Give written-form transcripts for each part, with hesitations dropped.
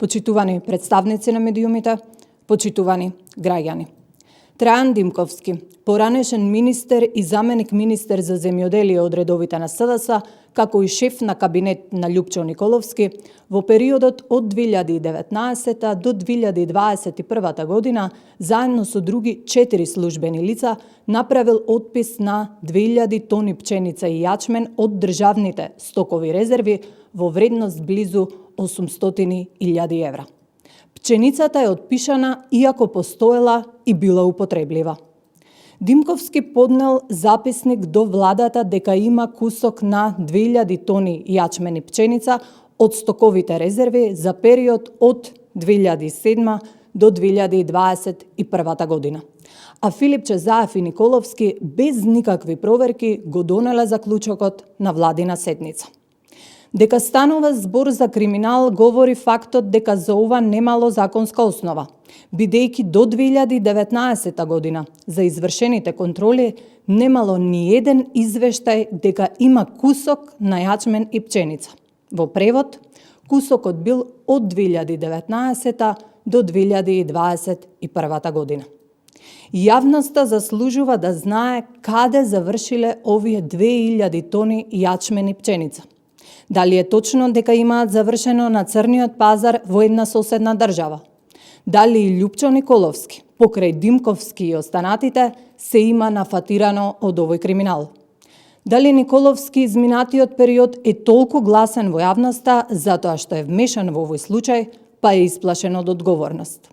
почитувани представници на медиумите, почитувани граѓани. Трајан Димковски, поранешен министер и заменик министер за земјоделие од редовите на СДС, како и шеф на кабинет на Љупчо Николовски, во периодот од 2019 до 2021 година, заедно со други 4 службени лица, направил отпис на 2000 тони пченица и јачмен од државните стокови резерви во вредност близу 800.000 евра. Пченицата е отпишана иако постоела и била употреблива. Димковски поднел записник до владата дека има кусок на 2000 тони јачмен и пченица од стоковите резерви за период од 2007 до 2021 година. А Филип Чезаев и Николовски без никакви проверки го донеле заклучокот на владина седница. Дека станува збор за криминал говори фактот дека за ова немало законска основа, бидејќи до 2019 година за извршените контроли немало ни еден извештај дека има кусок на јачмен и пченица. Во превод, кусокот бил од 2019 до 2021 година. Јавноста заслужува да знае каде завршиле овие 2000 тони јачмен и пченица. Дали е точно дека имаат завршено на црниот пазар во една соседна држава? Дали и Љупчо Николовски, покрај Димковски и останатите, се има нафатирано од овој криминал? Дали Николовски изминатиот период е толку гласен во јавноста затоа што е вмешан во овој случај, па е исплашен од одговорност?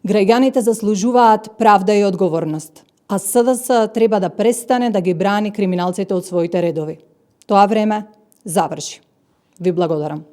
Граѓаните заслужуваат правда и одговорност, а СДС треба да престане да ги брани криминалците од своите редови. Тоа време заврши. Ви благодарам.